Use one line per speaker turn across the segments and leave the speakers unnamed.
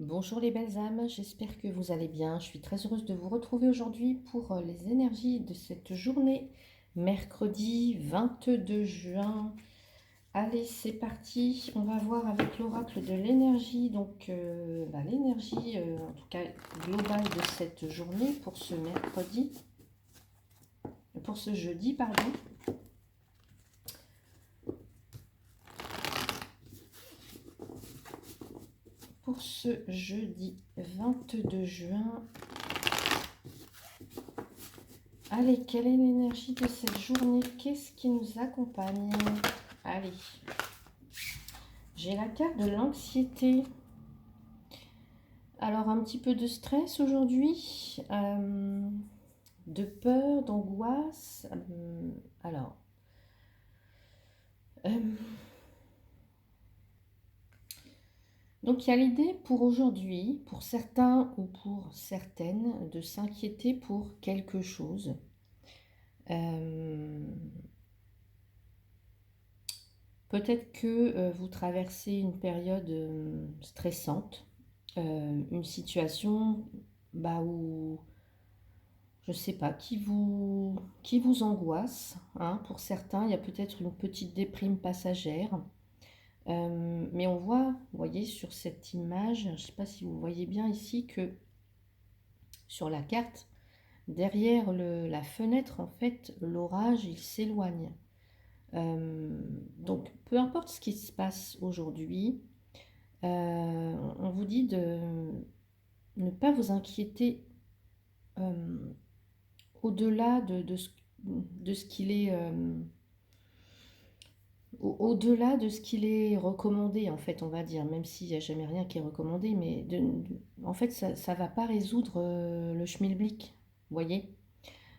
Bonjour les belles âmes, j'espère que vous allez bien. Je suis très heureuse de vous retrouver aujourd'hui pour les énergies de cette journée, mercredi 22 juin. Allez, c'est parti. On va voir avec l'oracle de l'énergie, donc l'énergie en tout cas globale de cette journée pour ce mercredi, pour ce jeudi, pardon. Pour ce jeudi 22 juin. Allez, quelle est l'énergie de cette journée? Qu'est-ce qui nous accompagne? Allez, j'ai la carte de l'anxiété. Alors, un petit peu de stress aujourd'hui, de peur, d'angoisse. Alors, donc il y a l'idée pour aujourd'hui, pour certains ou pour certaines, de s'inquiéter pour quelque chose. Peut-être que vous traversez une période stressante, une situation où, je ne sais pas, qui vous angoisse. Hein. Pour certains, il y a peut-être une petite déprime passagère. Mais on voit, vous voyez, sur cette image, je ne sais pas si vous voyez bien ici, que sur la carte, derrière la fenêtre, en fait, l'orage, il s'éloigne. Donc, peu importe ce qui se passe aujourd'hui, on vous dit de ne pas vous inquiéter au-delà de ce qu'il est, au-delà de ce qu'il est recommandé, en fait, on va dire, même s'il n'y a jamais rien qui est recommandé, mais en fait, ça ne va pas résoudre le schmilblick, vous voyez.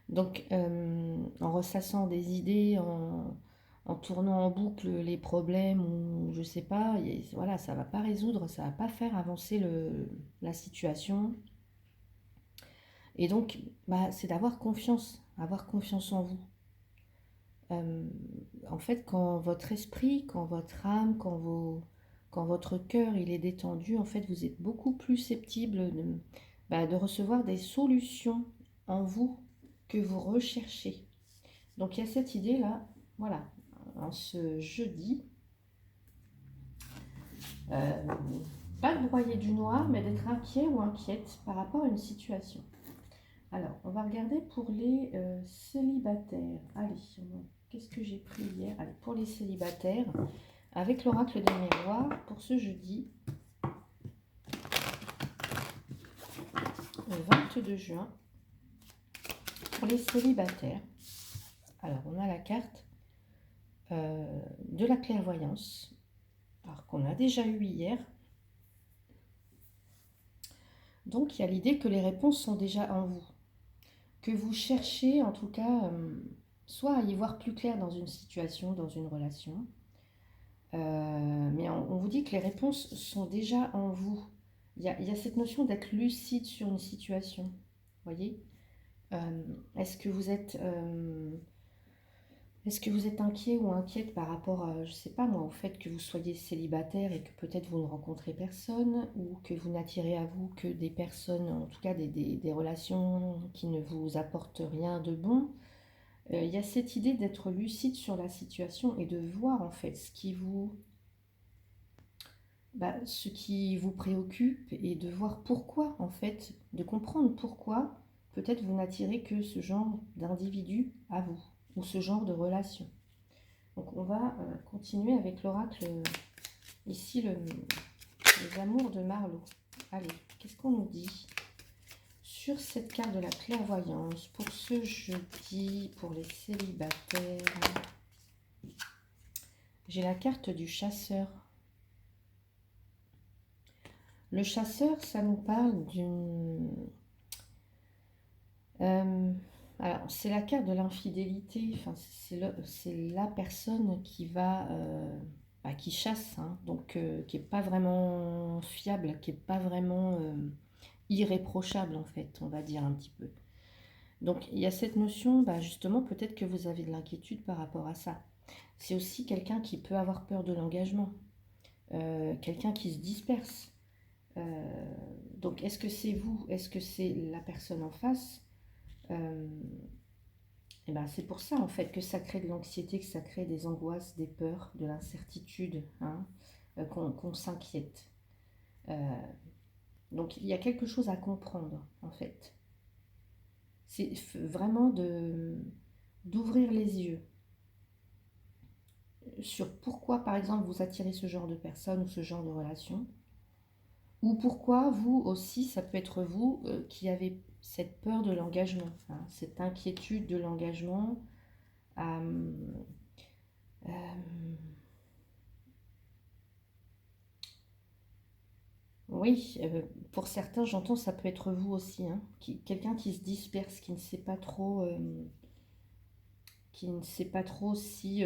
Donc, en ressassant des idées, en tournant en boucle les problèmes, ou je sais pas, voilà, ça va pas résoudre, ça va pas faire avancer la situation. Et donc, c'est d'avoir confiance en vous. En fait, quand votre esprit, quand votre âme, quand votre cœur il est détendu, en fait, vous êtes beaucoup plus susceptible de recevoir des solutions en vous que vous recherchez. Donc, il y a cette idée-là, voilà, en ce jeudi, pas de broyer du noir, mais d'être inquiet ou inquiète par rapport à une situation. Alors, on va regarder pour les célibataires. Allez, qu'est-ce que j'ai pris hier? Allez, pour les célibataires, avec l'oracle des miroirs, pour ce jeudi, le 22 juin, pour les célibataires. Alors, on a la carte de la clairvoyance, alors qu'on a déjà eu hier. Donc, il y a l'idée que les réponses sont déjà en vous. Que vous cherchez, en tout cas, soit à y voir plus clair dans une situation, dans une relation, mais on vous dit que les réponses sont déjà en vous. Il y a cette notion d'être lucide sur une situation. Vous voyez, est-ce que vous êtes inquiet ou inquiète par rapport à, je sais pas moi, au fait que vous soyez célibataire et que peut-être vous ne rencontrez personne, ou que vous n'attirez à vous que des personnes, en tout cas des relations qui ne vous apportent rien de bon. Il y a cette idée d'être lucide sur la situation et de voir en fait ce qui vous préoccupe, et de voir pourquoi en fait, de comprendre pourquoi peut-être vous n'attirez que ce genre d'individu à vous, ou ce genre de relation. Donc on va continuer avec l'oracle, ici les amours de Marlowe. Allez, qu'est-ce qu'on nous dit sur cette carte de la clairvoyance pour ce jeudi, pour les célibataires? J'ai la carte du chasseur. Le chasseur, ça nous parle d'une... alors, c'est la carte de l'infidélité. Enfin, c'est la personne qui va... qui chasse, hein, donc qui n'est pas vraiment fiable, qui n'est pas vraiment irréprochable, en fait, on va dire un petit peu. Donc, il y a cette notion, justement, peut-être que vous avez de l'inquiétude par rapport à ça. C'est aussi quelqu'un qui peut avoir peur de l'engagement, quelqu'un qui se disperse. Donc, est-ce que c'est vous? Est-ce que c'est la personne en face? Euh, et ben, c'est pour ça, en fait, que ça crée de l'anxiété, que ça crée des angoisses, des peurs, de l'incertitude, hein, qu'on s'inquiète. Euh, donc, il y a quelque chose à comprendre, en fait. C'est vraiment d'ouvrir les yeux sur pourquoi, par exemple, vous attirez ce genre de personne ou ce genre de relation, ou pourquoi vous aussi, ça peut être vous qui avez cette peur de l'engagement, hein, cette inquiétude de l'engagement. euh, euh, oui, pour certains, j'entends, ça peut être vous aussi, hein, quelqu'un qui se disperse, qui ne sait pas trop si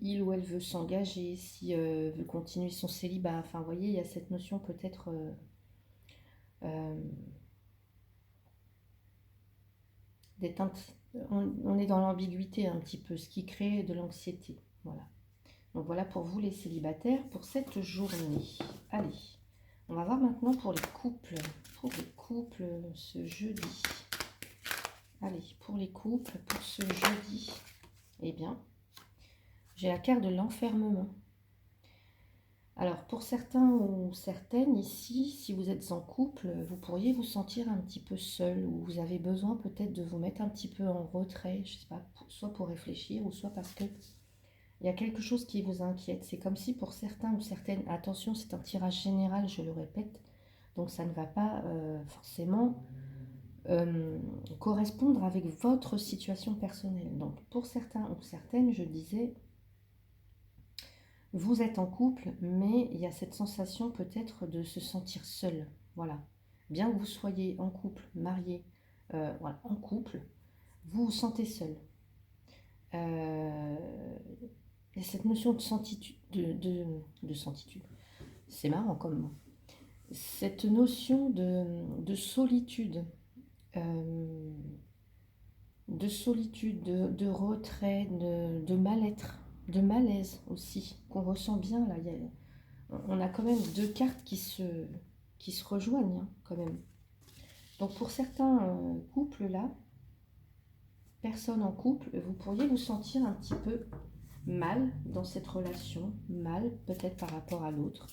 il ou elle veut s'engager, si veut continuer son célibat. Enfin, vous voyez, il y a cette notion peut-être euh, d'être on est dans l'ambiguïté un petit peu, ce qui crée de l'anxiété. Voilà. Donc voilà pour vous les célibataires pour cette journée. Allez, on va voir maintenant pour les couples. Pour les couples ce jeudi. Allez, pour les couples pour ce jeudi. Eh bien, j'ai la carte de l'enfermement. Alors, pour certains ou certaines ici, si vous êtes en couple, vous pourriez vous sentir un petit peu seul ou vous avez besoin peut-être de vous mettre un petit peu en retrait, je sais pas, soit pour réfléchir ou soit parce que il y a quelque chose qui vous inquiète. C'est comme si pour certains ou certaines, attention, c'est un tirage général, je le répète, donc ça ne va pas forcément correspondre avec votre situation personnelle. Donc, pour certains ou certaines, je disais, vous êtes en couple, mais il y a cette sensation peut-être de se sentir seul. Voilà. Bien que vous soyez en couple, marié, voilà, en couple, vous vous sentez seul. Euh, il y a cette notion de sentitude, de sentitude. C'est marrant comme mot. Cette notion de solitude, euh, de retrait, de mal-être, de malaise aussi, qu'on ressent bien là. On a quand même deux cartes qui se rejoignent, hein, quand même. Donc pour certains couples là, personnes en couple, vous pourriez vous sentir un petit peu mal dans cette relation, mal peut-être par rapport à l'autre.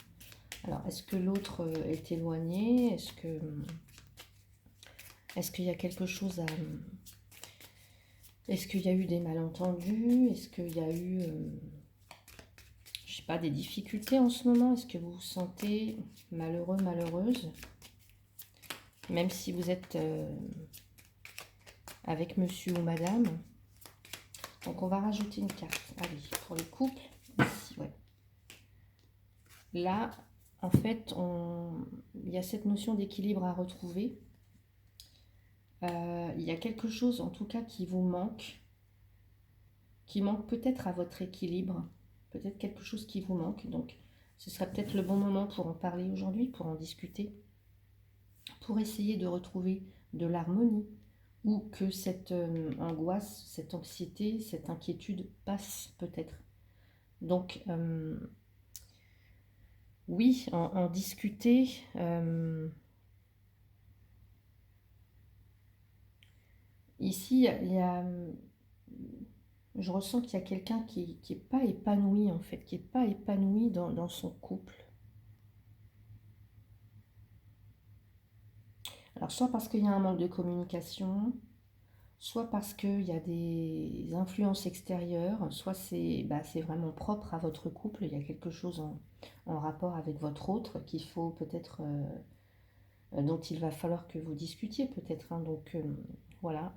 Alors est-ce que l'autre est éloigné? Est-ce qu'il y a quelque chose à... Est-ce qu'il y a eu des malentendus? Est-ce qu'il y a eu... je sais pas, des difficultés en ce moment? Est-ce que vous vous sentez malheureux, malheureuse? Même si vous êtes avec monsieur ou madame. Donc on va rajouter une carte. Allez, pour les couples, ici, ouais. Là, en fait, il y a cette notion d'équilibre à retrouver. Il y a quelque chose, en tout cas, qui vous manque, qui manque peut-être à votre équilibre. Peut-être quelque chose qui vous manque. Donc, ce serait peut-être le bon moment pour en parler aujourd'hui, pour en discuter, pour essayer de retrouver de l'harmonie, ou que cette angoisse, cette anxiété, cette inquiétude passe peut-être. Donc, oui, en discuter. Ici, je ressens qu'il y a quelqu'un qui n'est pas épanoui, en fait, qui n'est pas épanoui dans son couple. Alors, soit parce qu'il y a un manque de communication, soit parce qu'il y a des influences extérieures, soit c'est vraiment propre à votre couple, il y a quelque chose en rapport avec votre autre qu'il faut peut-être, dont il va falloir que vous discutiez peut-être, hein. Donc voilà.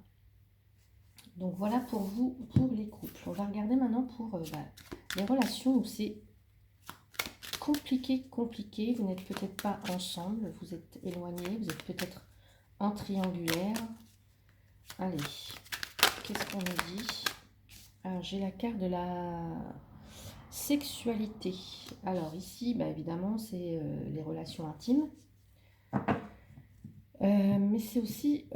Donc voilà pour vous, pour les couples. On va regarder maintenant pour les relations où c'est compliqué, vous n'êtes peut-être pas ensemble, vous êtes éloignés, vous êtes peut-être en triangulaire. Allez, qu'est-ce qu'on nous dit? Alors j'ai la carte de la sexualité. Alors ici, évidemment, c'est les relations intimes. Mais c'est aussi,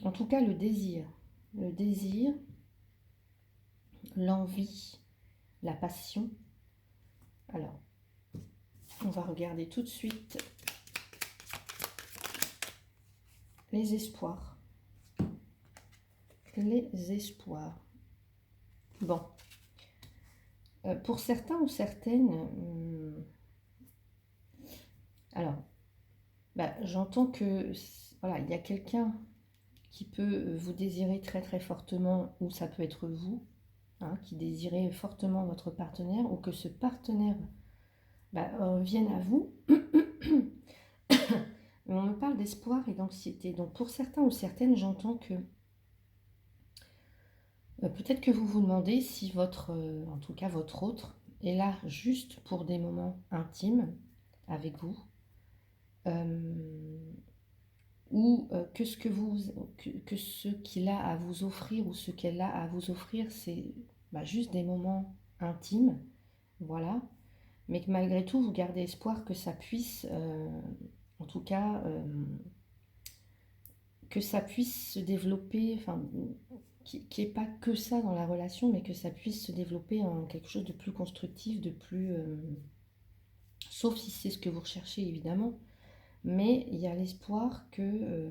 en tout cas, le désir. Le désir, l'envie, la passion. Alors, on va regarder tout de suite les espoirs. Les espoirs. Bon. Pour certains ou certaines, alors, j'entends que voilà, il y a quelqu'un qui peut vous désirer très très fortement, ou ça peut être vous, hein, qui désirez fortement votre partenaire, ou que ce partenaire vienne à vous. Mais on me parle d'espoir et d'anxiété. Donc pour certains ou certaines, j'entends que peut-être que vous vous demandez si votre, en tout cas votre autre, est là juste pour des moments intimes avec vous, ou que ce qu'il a à vous offrir ou ce qu'elle a à vous offrir, c'est juste des moments intimes, voilà, mais que malgré tout, vous gardez espoir que ça puisse, en tout cas, que ça puisse se développer, enfin, qu'il n'y ait pas que ça dans la relation, mais que ça puisse se développer en quelque chose de plus constructif, de plus... sauf si c'est ce que vous recherchez, évidemment. Mais il y a l'espoir que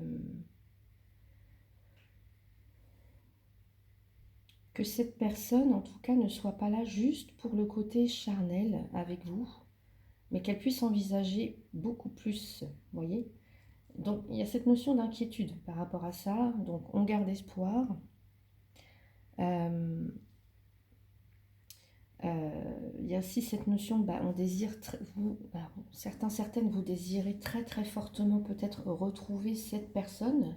cette personne, en tout cas, ne soit pas là juste pour le côté charnel avec vous, mais qu'elle puisse envisager beaucoup plus, vous voyez. Donc, il y a cette notion d'inquiétude par rapport à ça. Donc, on garde espoir. Il y a aussi cette notion, on désire, certaines, vous désirez très très fortement peut-être retrouver cette personne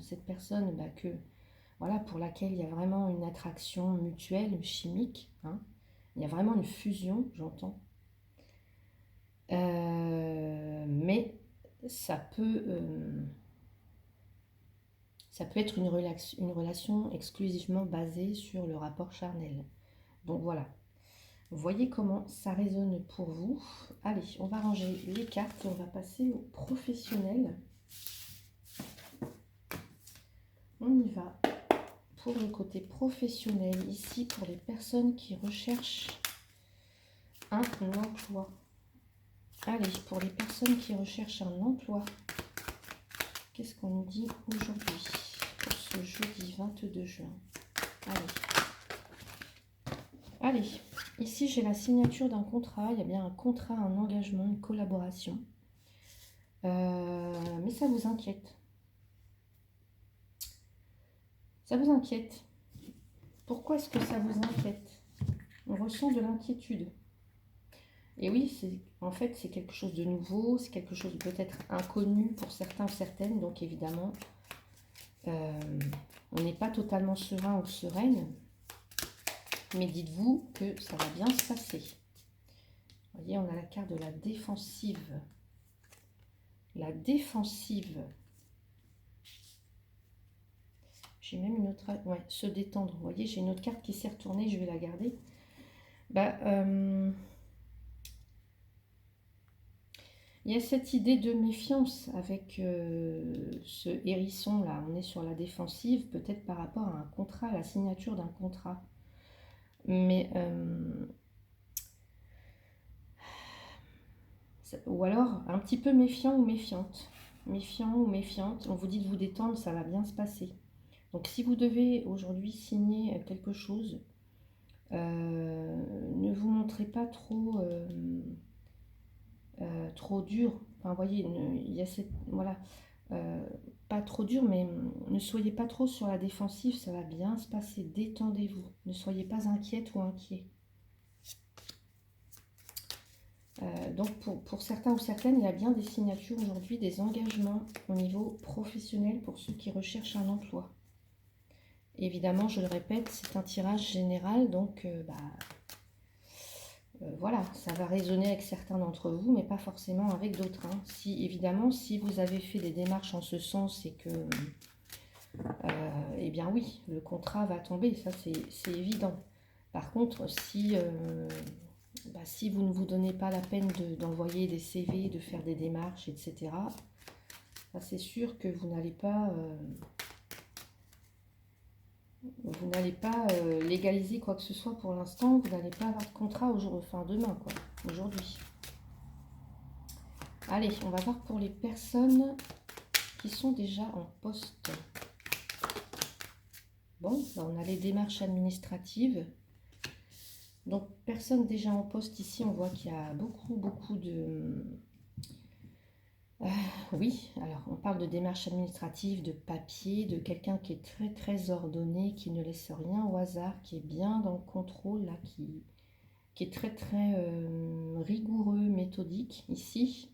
voilà, pour laquelle il y a vraiment une attraction mutuelle, chimique, hein. Il y a vraiment une fusion, j'entends. Mais ça peut être une relation exclusivement basée sur le rapport charnel. Donc voilà. Vous voyez comment ça résonne pour vous. Allez, on va ranger les cartes et on va passer au professionnel. On y va pour le côté professionnel. Ici, pour les personnes qui recherchent un emploi. Allez, pour les personnes qui recherchent un emploi, qu'est-ce qu'on nous dit aujourd'hui pour ce jeudi 22 juin? Allez, ici j'ai la signature d'un contrat. Il y a bien un contrat, un engagement, une collaboration. Mais ça vous inquiète. Ça vous inquiète. Pourquoi est-ce que ça vous inquiète? On ressent de l'inquiétude. Et oui, en fait, c'est quelque chose de nouveau, c'est quelque chose de peut-être inconnu pour certains ou certaines. Donc évidemment, on n'est pas totalement serein ou sereine. Mais dites-vous que ça va bien se passer. Vous voyez, on a la carte de la défensive. La défensive. J'ai même une autre... Ouais, se détendre. Vous voyez, j'ai une autre carte qui s'est retournée, je vais la garder. Il y a cette idée de méfiance avec ce hérisson là. On est sur la défensive, peut-être par rapport à un contrat, à la signature d'un contrat. Mais... ou alors un petit peu méfiant ou méfiante. Méfiant ou méfiante. On vous dit de vous détendre, ça va bien se passer. Donc si vous devez aujourd'hui signer quelque chose, ne vous montrez pas trop dur. Enfin, vous voyez, il y a cette... Voilà. Pas trop dur, mais ne soyez pas trop sur la défensive, ça va bien se passer. Détendez-vous. Ne soyez pas inquiète ou inquiet. Donc pour certains ou certaines, il y a bien des signatures aujourd'hui, des engagements au niveau professionnel pour ceux qui recherchent un emploi. Évidemment, je le répète, c'est un tirage général, donc voilà, ça va résonner avec certains d'entre vous, mais pas forcément avec d'autres. Hein. Évidemment, si vous avez fait des démarches en ce sens et que, eh bien oui, le contrat va tomber, ça c'est évident. Par contre, si vous ne vous donnez pas la peine d'envoyer des CV, de faire des démarches, etc., c'est sûr que vous n'allez pas... légaliser quoi que ce soit pour l'instant. Vous n'allez pas avoir de contrat demain, quoi, aujourd'hui. Allez, on va voir pour les personnes qui sont déjà en poste. Bon, là, on a les démarches administratives. Donc, personne déjà en poste ici, on voit qu'il y a beaucoup de... oui, alors on parle de démarches administratives, de papier, de quelqu'un qui est très ordonné, qui ne laisse rien au hasard, qui est bien dans le contrôle, là, qui est très rigoureux, méthodique ici.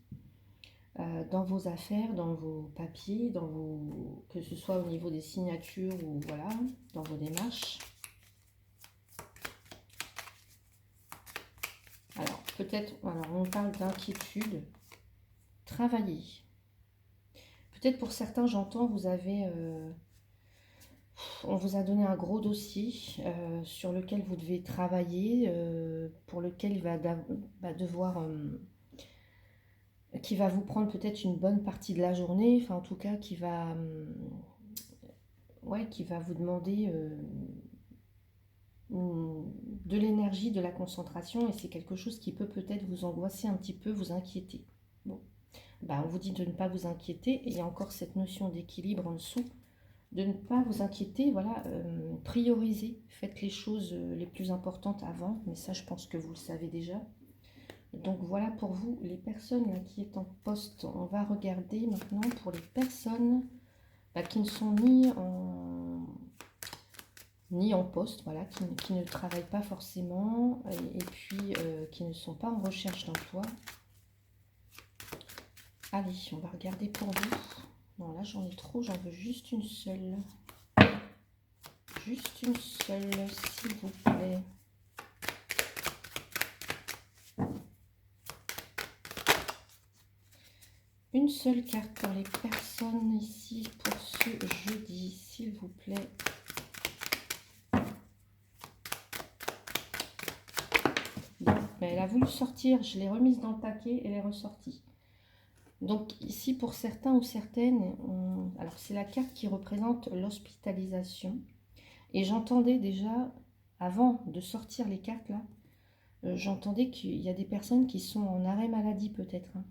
Dans vos affaires, dans vos papiers, que ce soit au niveau des signatures ou voilà, dans vos démarches. Alors, peut-être, alors on parle d'inquiétude. Travailler. Peut-être pour certains, j'entends, vous avez... on vous a donné un gros dossier sur lequel vous devez travailler, pour lequel il va devoir... qui va vous prendre peut-être une bonne partie de la journée, enfin en tout cas qui va, ouais, qui va vous demander de l'énergie, de la concentration, et c'est quelque chose qui peut peut-être vous angoisser un petit peu, vous inquiéter. Bon, on vous dit de ne pas vous inquiéter, et il y a encore cette notion d'équilibre en dessous, de ne pas vous inquiéter, voilà, priorisez, faites les choses les plus importantes avant, mais ça je pense que vous le savez déjà. Donc voilà pour vous, les personnes là, qui est en poste. On va regarder maintenant pour les personnes qui ne sont ni en poste, voilà, qui ne travaillent pas forcément, et puis qui ne sont pas en recherche d'emploi. Allez, on va regarder pour vous. Non, là j'en ai trop, j'en veux juste une seule. Juste une seule, s'il vous plaît. Une seule carte pour les personnes ici pour ce jeudi, s'il vous plaît. Bon, mais elle a voulu sortir, je l'ai remise dans le paquet, elle est ressortie. Donc ici, pour certains ou certaines, alors c'est la carte qui représente l'hospitalisation. Et j'entendais déjà, avant de sortir les cartes là, j'entendais qu'il y a des personnes qui sont en arrêt maladie peut-être, hein.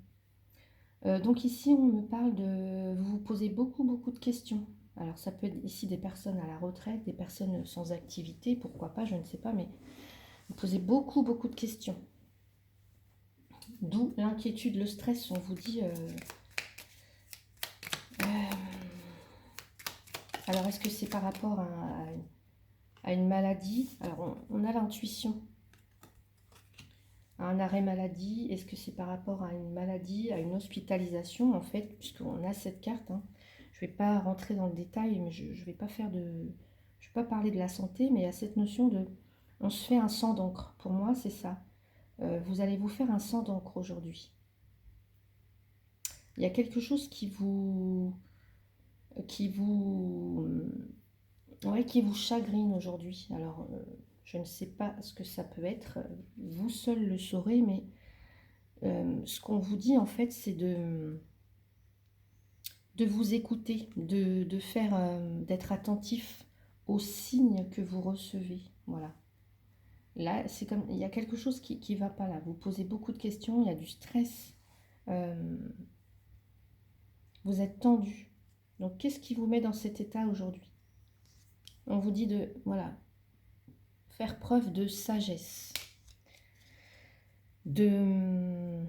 Donc ici, on me parle de... Vous vous posez beaucoup de questions. Alors ça peut être ici des personnes à la retraite, des personnes sans activité, pourquoi pas, je ne sais pas, mais vous posez beaucoup de questions. D'où l'inquiétude, le stress, on vous dit... alors est-ce que c'est par rapport à une maladie? Alors on a l'intuition. Un arrêt maladie, est-ce que c'est par rapport à une maladie, à une hospitalisation en fait, puisqu'on a cette carte, hein. Je ne vais pas rentrer dans le détail, mais je ne vais pas faire de... Je vais pas parler de la santé, mais il y a cette notion de... On se fait un sang d'encre. Pour moi, c'est ça. Vous allez vous faire un sang d'encre aujourd'hui. Il y a quelque chose qui vous ouais, qui vous chagrine aujourd'hui. Alors, je ne sais pas ce que ça peut être. Vous seul le saurez, mais ce qu'on vous dit, en fait, c'est de vous écouter, de faire, d'être attentif aux signes que vous recevez. Voilà. Là, c'est comme, il y a quelque chose qui ne va pas là. Vous posez beaucoup de questions, il y a du stress. Vous êtes tendu. Donc, qu'est-ce qui vous met dans cet état aujourd'hui? On vous dit de, voilà, faire preuve de sagesse. De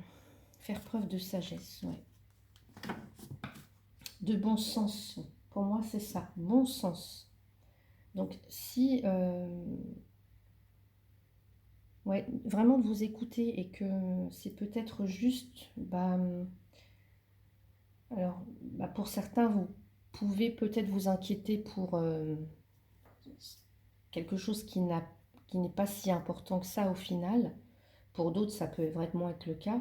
faire preuve de sagesse, ouais. De bon sens. Pour moi, c'est ça, bon sens. Donc, si... ouais, vraiment de vous écouter et que c'est peut-être juste... alors, pour certains, vous pouvez peut-être vous inquiéter pour quelque chose qui n'est pas si important que ça au final. Pour d'autres, ça peut vraiment être le cas.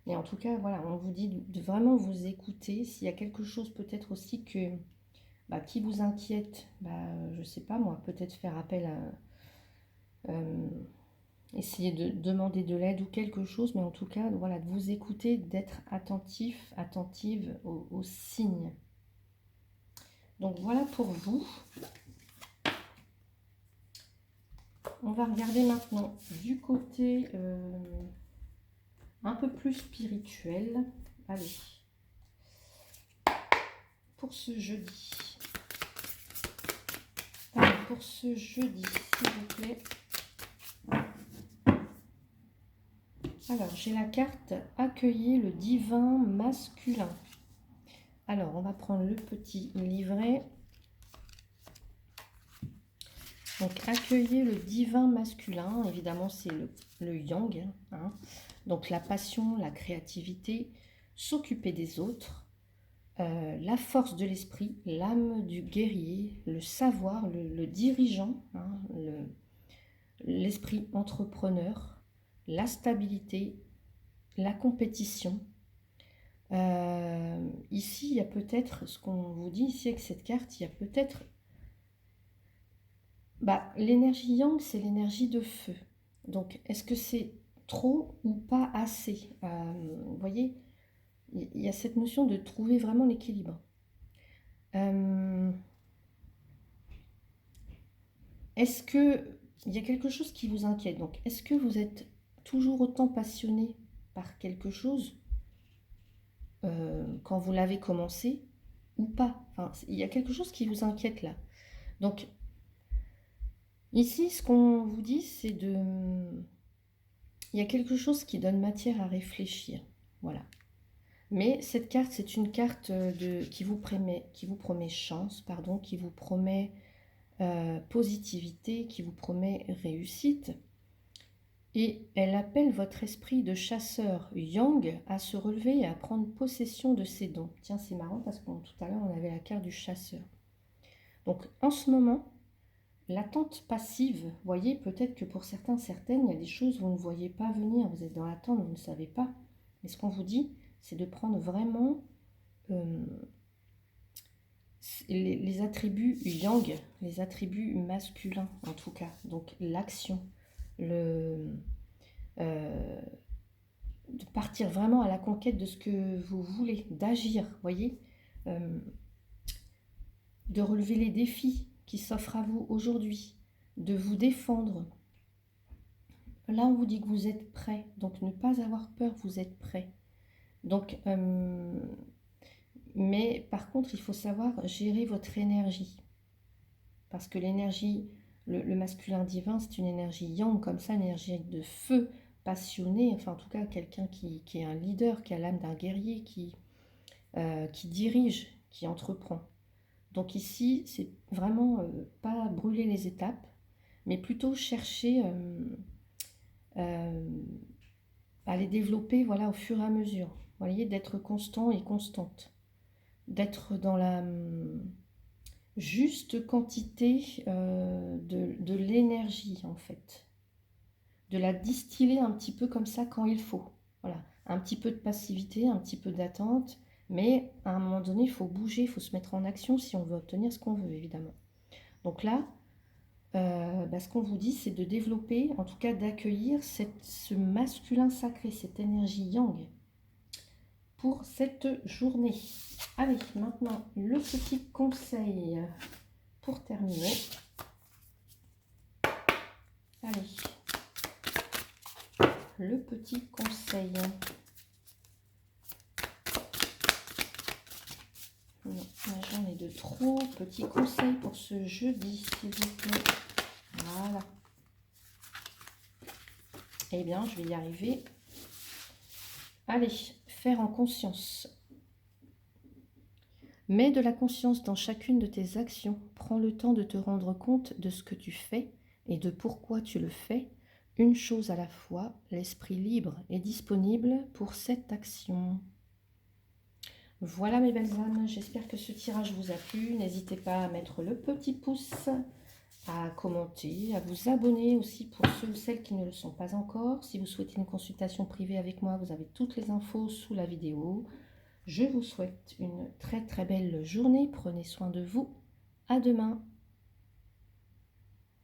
Mais en tout cas, voilà, on vous dit de vraiment vous écouter. S'il y a quelque chose peut-être aussi qui vous inquiète, je ne sais pas moi, peut-être faire appel à... essayer de demander de l'aide ou quelque chose, mais en tout cas, voilà, de vous écouter, d'être attentif, attentive aux signes. Donc voilà pour vous. On va regarder maintenant du côté un peu plus spirituel. Allez. pour ce jeudi. Allez, pour ce jeudi, s'il vous plaît. Alors, j'ai la carte « Accueillir le divin masculin ». Alors, on va prendre le petit livret. Donc, accueillir le divin masculin, évidemment, c'est le yang. Hein. Donc, la passion, la créativité, s'occuper des autres, la force de l'esprit, l'âme du guerrier, le savoir, le dirigeant, hein, l'esprit entrepreneur, la stabilité, la compétition. Ici, il y a peut-être, ce qu'on vous dit ici avec cette carte, il y a peut-être... l'énergie yang, c'est l'énergie de feu. Donc, est-ce que c'est trop ou pas assez? Vous voyez, il y a cette notion de trouver vraiment l'équilibre. Est-ce que il y a quelque chose qui vous inquiète? Donc, est-ce que vous êtes toujours autant passionné par quelque chose quand vous l'avez commencé ou pas? Enfin, il y a quelque chose qui vous inquiète là. Donc, ici, ce qu'on vous dit, c'est de... Il y a quelque chose qui donne matière à réfléchir. Voilà. Mais cette carte, c'est une carte qui vous promet chance, pardon, qui vous promet positivité, qui vous promet réussite. Et elle appelle votre esprit de chasseur yang à se relever et à prendre possession de ses dons. Tiens, c'est marrant parce que tout à l'heure, on avait la carte du chasseur. Donc, en ce moment, l'attente passive, vous voyez, peut-être que pour certains, certaines, il y a des choses que vous ne voyez pas venir. Vous êtes dans l'attente, vous ne savez pas. Mais ce qu'on vous dit, c'est de prendre vraiment les attributs yang, les attributs masculins en tout cas. Donc, l'action, de partir vraiment à la conquête de ce que vous voulez, d'agir, vous voyez, de relever les défis qui s'offrent à vous aujourd'hui, de vous défendre. Là, on vous dit que vous êtes prêt, donc ne pas avoir peur, vous êtes prêt. Donc, mais par contre, il faut savoir gérer votre énergie. Parce que l'énergie, le masculin divin, c'est une énergie yang, comme ça, une énergie de feu, passionné, enfin en tout cas quelqu'un qui est un leader, qui a l'âme d'un guerrier, qui dirige, qui entreprend. Donc ici, c'est vraiment pas brûler les étapes, mais plutôt chercher à les développer voilà, au fur et à mesure. Vous voyez, d'être constant et constante. D'être dans la juste quantité de l'énergie, en fait. De la distiller un petit peu comme ça quand il faut. Voilà, un petit peu de passivité, un petit peu d'attente, mais à un moment donné, il faut bouger, il faut se mettre en action si on veut obtenir ce qu'on veut, évidemment. Donc là, ce qu'on vous dit, c'est de développer, en tout cas d'accueillir ce masculin sacré, cette énergie yang pour cette journée. Allez, maintenant, le petit conseil pour terminer. Allez, le petit conseil. Non, là j'en ai de trop. Petit conseil pour ce jeudi, s'il vous plaît. Voilà. Eh bien, je vais y arriver. Allez, faire en conscience. Mets de la conscience dans chacune de tes actions. Prends le temps de te rendre compte de ce que tu fais et de pourquoi tu le fais. Une chose à la fois, l'esprit libre est disponible pour cette action. Voilà mes belles âmes, j'espère que ce tirage vous a plu. N'hésitez pas à mettre le petit pouce, à commenter, à vous abonner aussi pour ceux ou celles qui ne le sont pas encore. Si vous souhaitez une consultation privée avec moi, vous avez toutes les infos sous la vidéo. Je vous souhaite une très très belle journée. Prenez soin de vous. À demain.